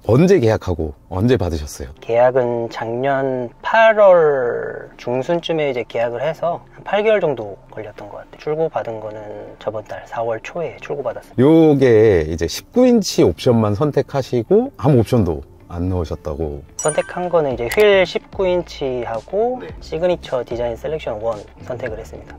언제 계약하고 언제 받으셨어요? 계약은 작년 8월 중순쯤에 이제 계약을 해서 한 8개월 정도 걸렸던 것 같아요. 출고 받은 거는 저번 달 4월 초에 출고 받았어요. 요게 이제 19인치 옵션만 선택하시고 아무 옵션도 안 넣으셨다고. 선택한 거는 이제 휠 19인치하고 시그니처 디자인 셀렉션 1 선택을 했습니다.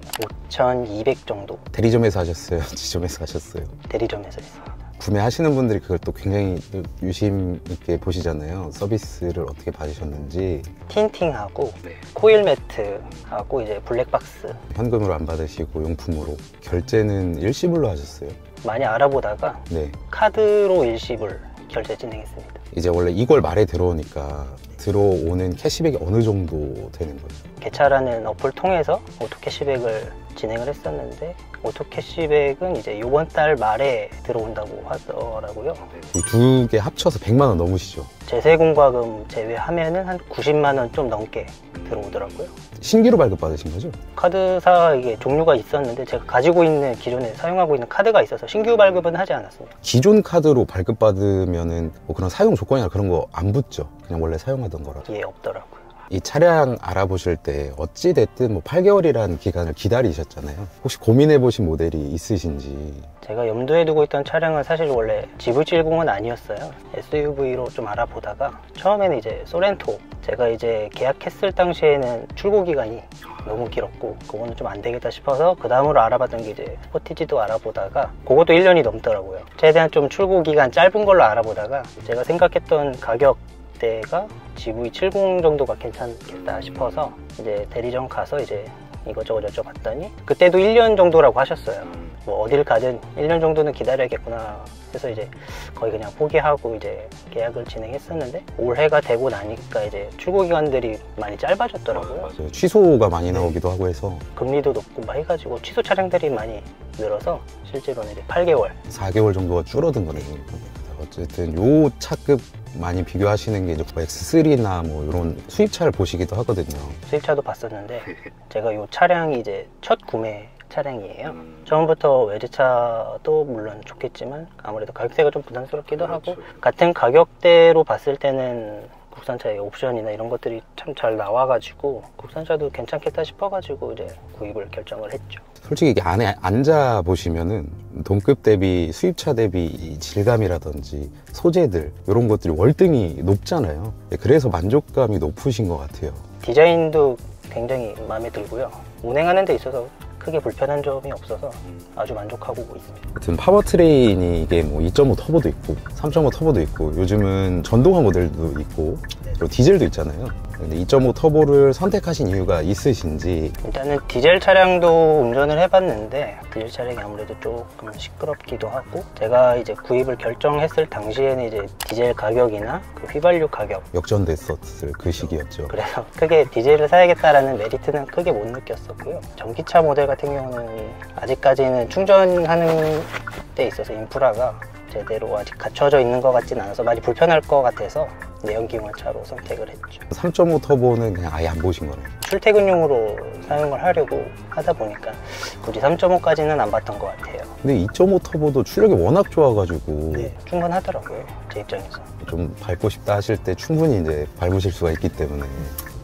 5,200 정도. 대리점에서 하셨어요? 지점에서 하셨어요? 대리점에서 했습니다. 구매하시는 분들이 그걸 또 굉장히 유심 있게 보시잖아요. 서비스를 어떻게 받으셨는지. 틴팅하고 코일 매트하고 이제 블랙박스. 현금으로 안 받으시고 용품으로. 결제는 일시불로 하셨어요? 많이 알아보다가 네. 카드로 일시불 결제 진행했습니다. 이제 원래 이걸 말에 들어오니까 들어오는 캐시백이 어느 정도 되는 거예요? 개차라는 어플 통해서 오토 캐시백을 진행을 했었는데, 오토 캐시백은 이제 이번 달 말에 들어온다고 하더라고요. 이 두 개 합쳐서 100만 원 넘으시죠? 제세공과금 제외하면은 한 90만 원 좀 넘게 들어오더라고요. 신규로 발급 받으신 거죠? 카드사 이게 종류가 있었는데 제가 가지고 있는 기존에 사용하고 있는 카드가 있어서 신규 발급은 하지 않았습니다. 기존 카드로 발급 받으면은 뭐 그런 사용 조건이나 그런 거 안 붙죠? 그냥 원래 사용하던 거라. 예, 없더라고요. 이 차량 알아보실 때 어찌됐든 뭐 8개월이라는 기간을 기다리셨잖아요. 혹시 고민해 보신 모델이 있으신지. 제가 염두에 두고 있던 차량은 사실 원래 GV70은 아니었어요. SUV로 좀 알아보다가 처음에는 이제 소렌토, 제가 이제 계약했을 당시에는 출고 기간이 너무 길었고 그거는 좀 안 되겠다 싶어서 그 다음으로 알아봤던 게 이제 스포티지도 알아보다가 그것도 1년이 넘더라고요. 최대한 좀 출고 기간 짧은 걸로 알아보다가 제가 생각했던 가격대가 GV70 정도가 괜찮겠다 싶어서 이제 대리점 가서 이제 이것저것 여쭤봤더니 그때도 1년 정도라고 하셨어딜 뭐 어딜 가든 1년 정도는 기다려야겠구나 해서 이제 거의 그냥 포기하고 이제 계약을 진행했었는데, 올해가 되고 나니까 이제 출고 기간들이 많이 짧아졌더라고요. 맞아요. 취소가 많이 나오기도 하고 해서 금리도 높고 막 해가지고 취소 차량들이 많이 늘어서 실제로는 이제 8개월 4개월 정도가 줄어든 거네요. 어쨌든 요 차급 많이 비교하시는 게 이제 X3나 뭐 이런 수입차를 보시기도 하거든요. 수입차도 봤었는데 제가 이 차량이 이제 첫 구매 차량이에요. 처음부터 외제차도 물론 좋겠지만 아무래도 가격대가 좀 부담스럽기도 하고, 같은 가격대로 봤을 때는 국산차의 옵션이나 이런 것들이 참 잘 나와가지고 국산차도 괜찮겠다 싶어가지고 이제 구입을 결정을 했죠. 솔직히 이게 안에 앉아 보시면은 동급 대비 수입차 대비 이 질감이라든지 소재들 이런 것들이 월등히 높잖아요. 그래서 만족감이 높으신 것 같아요. 디자인도 굉장히 마음에 들고요. 운행하는 데 있어서 크게 불편한 점이 없어서 아주 만족하고 있습니다. 하여튼 파워트레인이 이게 뭐 2.5 터보도 있고 3.5 터보도 있고 요즘은 전동화 모델도 있고 그리고 디젤도 있잖아요. 근데 2.5 터보를 선택하신 이유가 있으신지. 일단은 디젤 차량도 운전을 해봤는데 디젤 차량이 아무래도 조금 시끄럽기도 하고, 제가 이제 구입을 결정했을 당시에는 이제 디젤 가격이나 그 휘발유 가격 역전됐었을 그 시기였죠. 그래서 크게 디젤을 사야겠다라는 메리트는 크게 못 느꼈었고요. 전기차 모델 같은 경우는 아직까지는 충전하는 데 있어서 인프라가 제대로 아직 갖춰져 있는 것 같진 않아서 많이 불편할 것 같아서 내연기관차로 선택을 했죠. 3.5 터보는 그냥 아예 안 보신 거네요. 출퇴근용으로 사용을 하려고 하다 보니까 굳이 3.5까지는 안 봤던 것 같아요. 근데 2.5 터보도 출력이 워낙 좋아가지고 네, 충분하더라고요, 제 입장에서. 좀 밟고 싶다 하실 때 충분히 이제 밟으실 수가 있기 때문에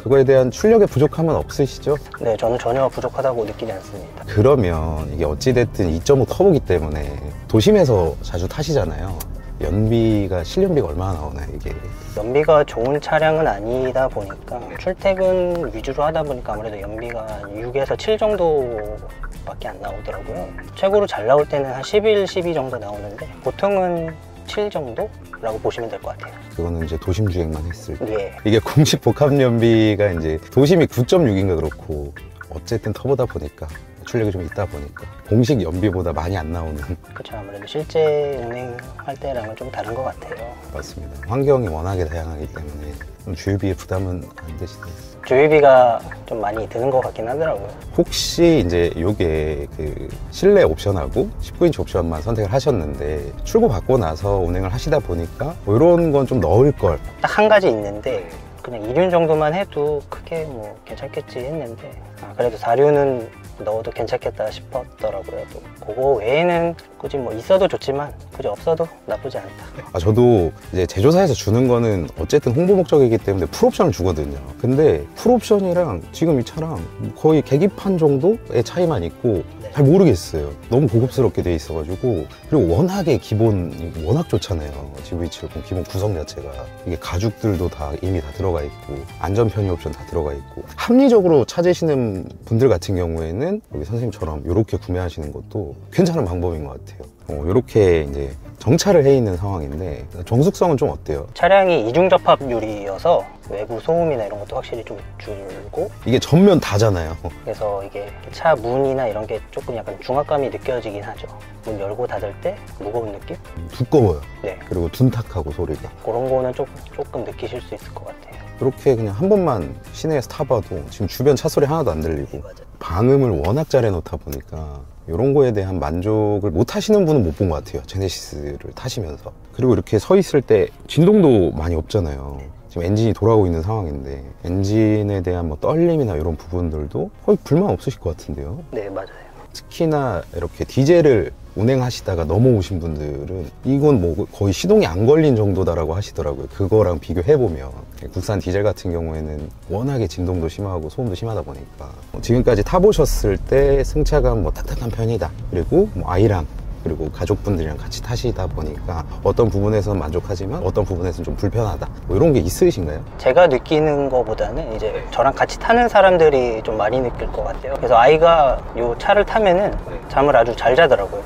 그거에 대한 출력의 부족함은 없으시죠? 네, 저는 전혀 부족하다고 느끼지 않습니다. 그러면 이게 어찌됐든 2.5 터보기 때문에 도심에서 자주 타시잖아요. 연비가 실연비가 얼마나 나오나요, 이게? 연비가 좋은 차량은 아니다 보니까 출퇴근 위주로 하다 보니까 아무래도 연비가 6에서 7 정도밖에 안 나오더라고요. 최고로 잘 나올 때는 한 11, 12 정도 나오는데 보통은 7 정도라고 보시면 될 것 같아요. 그거는 이제 도심 주행만 했을 때. 예. 이게 공식 복합 연비가 이제 도심이 9.6인가 그렇고 어쨌든 터보다 보니까 출력이 좀 있다 보니까 공식 연비보다 많이 안 나오는. 그렇죠. 아무래도 실제 운행할 때랑은 좀 다른 것 같아요. 맞습니다. 환경이 워낙에 다양하기 때문에 좀 주유비에 부담은 안 되시네요. 주유비가 좀 많이 드는 것 같긴 하더라고요. 혹시 이제 요게 그 실내 옵션하고 19인치 옵션만 선택을 하셨는데 출고 받고 나서 운행을 하시다 보니까 뭐 이런 건 좀 넣을 걸. 딱 한 가지 있는데 그냥 2륜 정도만 해도 크게 뭐 괜찮겠지 했는데 그래도 4륜은 넣어도 괜찮겠다 싶었더라고요. 또 그거 외에는 굳이 뭐 있어도 좋지만 굳이 없어도 나쁘지 않다. 저도 이제 제조사에서 주는 거는 어쨌든 홍보 목적이기 때문에 풀옵션을 주거든요. 근데 풀옵션이랑 지금 이 차랑 거의 계기판 정도의 차이만 있고 네. 잘 모르겠어요. 너무 고급스럽게 돼 있어가지고, 그리고 워낙에 기본이 워낙 좋잖아요. GV70 기본 구성 자체가 이게 가죽들도 다 이미 다 들어가 있고 안전 편의 옵션 다 들어가 있고, 합리적으로 찾으시는 분들 같은 경우에는 여기 선생님처럼 이렇게 구매하시는 것도 괜찮은 방법인 것 같아요. 이렇게 이제 정차를 해 있는 상황인데 정숙성은 좀 어때요? 차량이 이중 접합 유리여서 외부 소음이나 이런 것도 확실히 좀 줄고, 이게 전면 다잖아요. 그래서 이게 차 문이나 이런 게 조금 약간 중압감이 느껴지긴 하죠. 문 열고 닫을 때 무거운 느낌? 두꺼워요. 네, 그리고 둔탁하고 소리가. 그런 거는 조금 느끼실 수 있을 것 같아요. 이렇게 그냥 한 번만 시내에서 타봐도 지금 주변 차 소리 하나도 안 들리고, 맞아요. 방음을 워낙 잘 해놓다 보니까 이런 거에 대한 만족을 못 하시는 분은 못 본 것 같아요. 제네시스를 타시면서. 그리고 이렇게 서 있을 때 진동도 많이 없잖아요. 지금 엔진이 돌아오고 있는 상황인데 엔진에 대한 뭐 떨림이나 이런 부분들도 거의 불만 없으실 것 같은데요. 네, 맞아요. 특히나 이렇게 디젤을 운행하시다가 넘어오신 분들은 이건 뭐 거의 시동이 안 걸린 정도다라고 하시더라고요. 그거랑 비교해보면 국산 디젤 같은 경우에는 워낙에 진동도 심하고 소음도 심하다 보니까 지금까지 타보셨을 때 승차감 뭐 딱딱한 편이다, 그리고 뭐 아이랑 그리고 가족분들이랑 같이 타시다 보니까 어떤 부분에서는 만족하지만 어떤 부분에서는 좀 불편하다, 뭐 이런 게 있으신가요? 제가 느끼는 것보다는 이제 저랑 같이 타는 사람들이 좀 많이 느낄 것 같아요. 그래서 아이가 이 차를 타면은 잠을 아주 잘 자더라고요.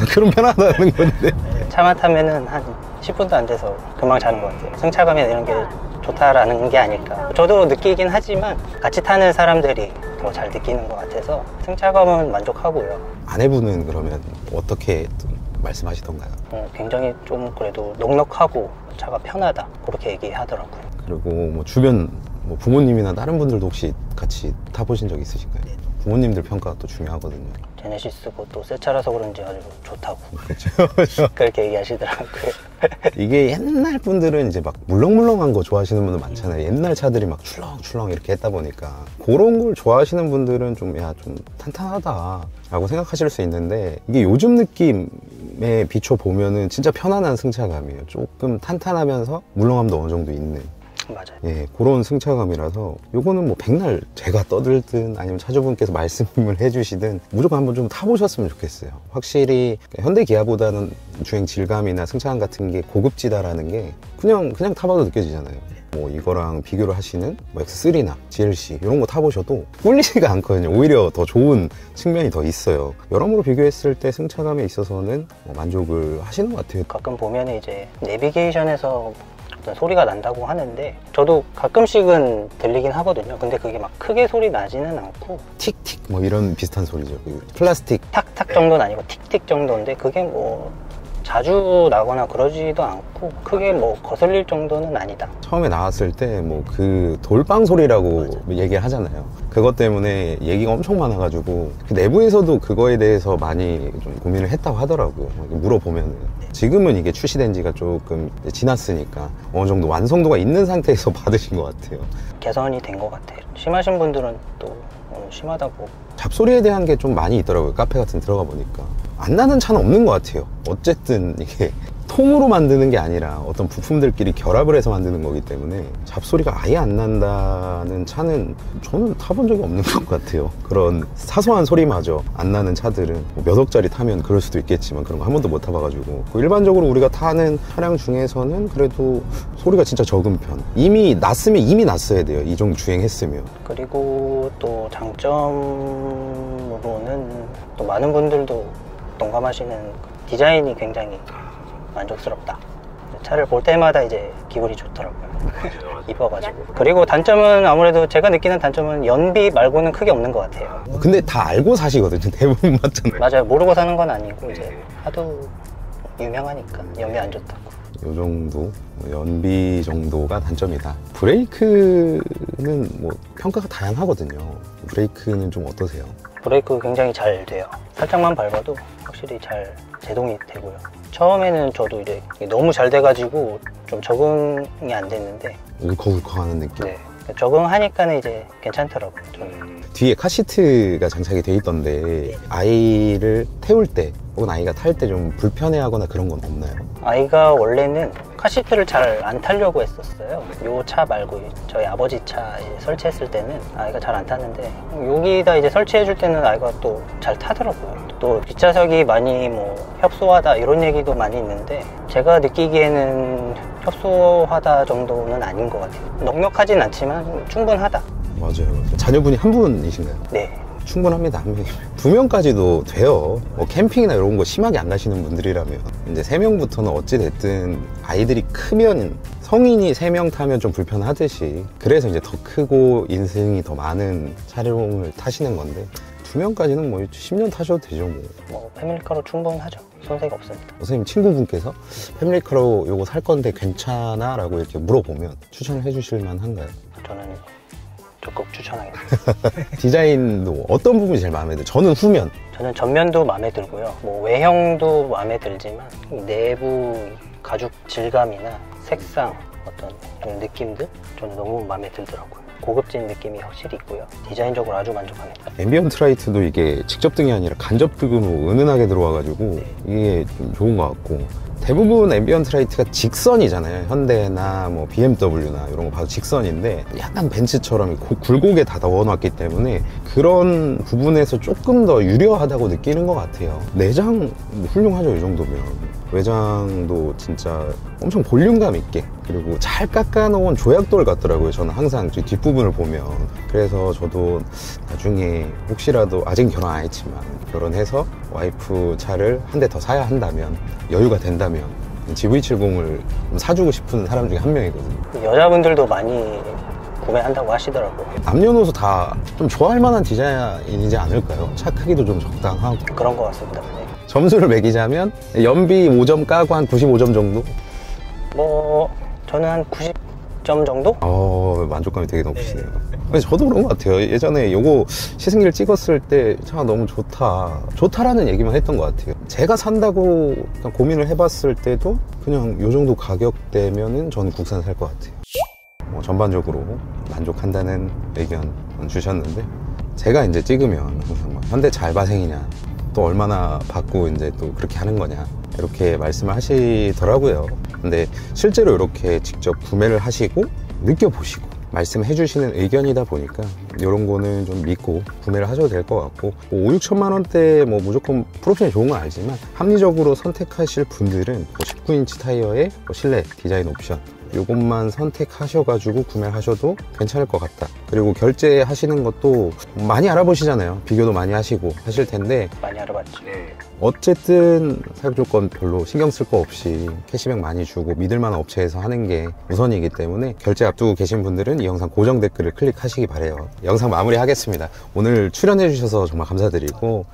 그럼 편하다는 건데. 차만 타면은 한 10분도 안 돼서 금방 자는 것 같아요. 승차감이나 이런 게 좋다라는 게 아닐까. 저도 느끼긴 하지만 같이 타는 사람들이 더 잘 느끼는 것 같아서 승차감은 만족하고요. 아내분은 그러면 어떻게 말씀하시던가요? 굉장히 좀 그래도 넉넉하고 차가 편하다, 그렇게 얘기하더라고요. 그리고 뭐 주변 뭐 부모님이나 다른 분들도 혹시 같이 타보신 적 있으신가요? 부모님들 평가가 또 중요하거든요. 제네시스고 또 새 차라서 그런지 아주 좋다고 그렇죠. 그렇게 얘기하시더라고요. 이게 옛날 분들은 이제 막 물렁물렁한 거 좋아하시는 분들 많잖아요. 옛날 차들이 막 출렁출렁 이렇게 했다 보니까 그런 걸 좋아하시는 분들은 좀 탄탄하다 라고 생각하실 수 있는데, 이게 요즘 느낌에 비춰 보면은 진짜 편안한 승차감이에요. 조금 탄탄하면서 물렁함도 어느 정도 있는, 맞아요. 예, 그런 승차감이라서 요거는 뭐 백날 제가 떠들든 아니면 차주분께서 말씀을 해주시든 무조건 한번 좀 타보셨으면 좋겠어요. 확실히 현대 기아보다는 주행 질감이나 승차감 같은 게 고급지다라는 게 그냥 타봐도 느껴지잖아요. 뭐 이거랑 비교를 하시는 뭐 X3나 GLC 이런 거 타보셔도 꿀리지가 않거든요. 오히려 더 좋은 측면이 더 있어요. 여러모로 비교했을 때 승차감에 있어서는 만족을 하시는 것 같아요. 가끔 보면 이제 내비게이션에서 어떤 소리가 난다고 하는데 저도 가끔씩은 들리긴 하거든요. 근데 그게 막 크게 소리 나지는 않고 틱틱 뭐 이런 비슷한 소리죠. 그 플라스틱 탁탁 정도는 아니고 틱틱 정도인데 그게 뭐 자주 나거나 그러지도 않고 크게 뭐 거슬릴 정도는 아니다. 처음에 나왔을 때 뭐 그 돌빵 소리라고 얘기를 하잖아요. 그것 때문에 얘기가 엄청 많아가지고 그 내부에서도 그거에 대해서 많이 좀 고민을 했다고 하더라고요. 물어보면은. 지금은 이게 출시된 지가 조금 지났으니까 어느 정도 완성도가 있는 상태에서 받으신 것 같아요. 개선이 된 것 같아요. 심하신 분들은 또 심하다고. 잡소리에 대한 게 좀 많이 있더라고요. 카페 같은 데 들어가 보니까 안 나는 차는 없는 것 같아요. 어쨌든 이게 통으로 만드는 게 아니라 어떤 부품들끼리 결합을 해서 만드는 거기 때문에 잡소리가 아예 안 난다는 차는 저는 타본 적이 없는 것 같아요. 그런 사소한 소리마저 안 나는 차들은 몇 억짜리 타면 그럴 수도 있겠지만 그런 거 한 번도 못 타봐가지고, 일반적으로 우리가 타는 차량 중에서는 그래도 소리가 진짜 적은 편. 이미 났으면 이미 났어야 돼요. 이 정도 주행했으면. 그리고 또 장점으로는 또 많은 분들도 동감하시는 디자인이 굉장히 만족스럽다. 차를 볼 때마다 이제 기분이 좋더라고요. 이뻐가지고. 그리고 단점은 아무래도 제가 느끼는 단점은 연비 말고는 크게 없는 것 같아요. 근데 다 알고 사시거든요. 대부분 맞잖아요. 맞아요. 모르고 사는 건 아니고 이제 하도 유명하니까 연비 안 좋다고. 요 정도, 연비 정도가 단점이다. 브레이크는 뭐 평가가 다양하거든요. 브레이크는 좀 어떠세요? 브레이크 굉장히 잘 돼요. 살짝만 밟아도 확실히 잘 제동이 되고요. 처음에는 저도 이제 너무 잘 돼가지고 좀 적응이 안 됐는데 울컥울컥 하는 느낌. 네, 적응하니까는 이제 괜찮더라고요. 저는. 뒤에 카시트가 장착이 돼 있던데 아이를 태울 때 혹은 아이가 탈 때 좀 불편해하거나 그런 건 없나요? 아이가 원래는 카시트를 잘 안 타려고 했었어요. 요 차 말고 저희 아버지 차 설치했을 때는 아이가 잘 안 탔는데 여기다 이제 설치해 줄 때는 아이가 또 잘 타더라고요. 또 뒷좌석이 많이 뭐 협소하다 이런 얘기도 많이 있는데 제가 느끼기에는 협소하다 정도는 아닌 것 같아요. 넉넉하진 않지만 충분하다. 맞아요. 자녀분이 한 분이신가요? 네. 충분합니다. 한 명이면. 두 명까지도 돼요. 뭐 캠핑이나 이런 거 심하게 안 가시는 분들이라면. 이제 세 명부터는 어찌됐든 아이들이 크면 성인이 3명 타면 좀 불편하듯이 그래서 이제 더 크고 인생이 더 많은 차량을 타시는 건데 2명까지는 뭐 10년 타셔도 되죠 뭐 패밀리카로 충분하죠. 손색이 없습니다. 선생님 친구분께서 패밀리카로 요거 살 건데 괜찮아? 라고 이렇게 물어보면 추천을 해주실 만한가요? 저는 적극 추천하겠습니다. 디자인도 어떤 부분이 제일 마음에 들어요? 저는 후면. 저는 전면도 마음에 들고요. 뭐 외형도 마음에 들지만 이 내부 가죽 질감이나 색상 어떤 좀 느낌들 저는 너무 마음에 들더라고요. 고급진 느낌이 확실히 있고요. 디자인적으로 아주 만족합니다. 앰비언트 라이트도 이게 직접 등이 아니라 간접 등으로 은은하게 들어와가지고 이게 좀 좋은 것 같고 대부분 앰비언트 라이트가 직선이잖아요. 현대나 뭐 BMW나 이런 거 봐도 직선인데 약간 벤츠처럼 굴곡에 다 넣어놨기 때문에 그런 부분에서 조금 더 유려하다고 느끼는 것 같아요. 내장 훌륭하죠, 이 정도면. 외장도 진짜 엄청 볼륨감 있게 그리고 잘 깎아놓은 조약돌 같더라고요. 저는 항상 뒷부분을 보면. 그래서 저도 나중에 혹시라도 아직 결혼 안 했지만 결혼해서 와이프 차를 한 대 더 사야 한다면 여유가 된다면 GV70을 사주고 싶은 사람 중에 한 명이거든요. 여자분들도 많이 구매한다고 하시더라고요. 남녀노소 다 좀 좋아할 만한 디자인이지 않을까요? 차 크기도 좀 적당하고. 그런 것 같습니다. 네. 점수를 점수를 매기자면 연비 5점 까고 한 95점 정도? 뭐 저는 한 90점 정도? 만족감이 되게 높으시네요. 저도 그런 것 같아요. 예전에 요거 시승기를 찍었을 때 차가 너무 좋다라는 얘기만 했던 것 같아요. 제가 산다고 고민을 해봤을 때도 그냥 요 정도 가격대면은 전 국산 살 것 같아요. 전반적으로 만족한다는 의견 주셨는데 제가 이제 찍으면 항상 뭐 현대차 알바생이냐 또 얼마나 받고 이제 또 그렇게 하는 거냐 이렇게 말씀을 하시더라고요. 근데 실제로 이렇게 직접 구매를 하시고 느껴보시고 말씀해 주시는 의견이다 보니까 이런 거는 좀 믿고 구매를 하셔도 될 것 같고 5, 6천만 원대 뭐 무조건 풀옵션이 좋은 건 알지만 합리적으로 선택하실 분들은 19인치 타이어에 실내 디자인 옵션 이것만 선택하셔가지고 구매를 하셔도 괜찮을 것 같다. 그리고 결제하시는 것도 많이 알아보시잖아요. 비교도 많이 하시고 하실 텐데 많이 알아봤죠. 어쨌든 사용 조건 별로 신경 쓸 거 없이 캐시백 많이 주고 믿을만한 업체에서 하는 게 우선이기 때문에 결제 앞두고 계신 분들은 이 영상 고정 댓글을 클릭하시기 바래요. 영상 마무리하겠습니다. 오늘 출연해 주셔서 정말 감사드리고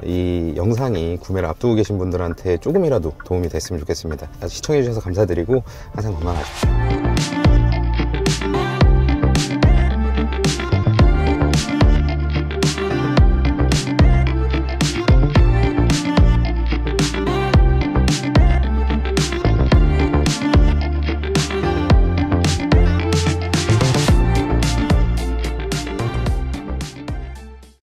이 영상이 구매를 앞두고 계신 분들한테 조금이라도 도움이 됐으면 좋겠습니다. 시청해 주셔서 감사드리고 항상 건강하십시오.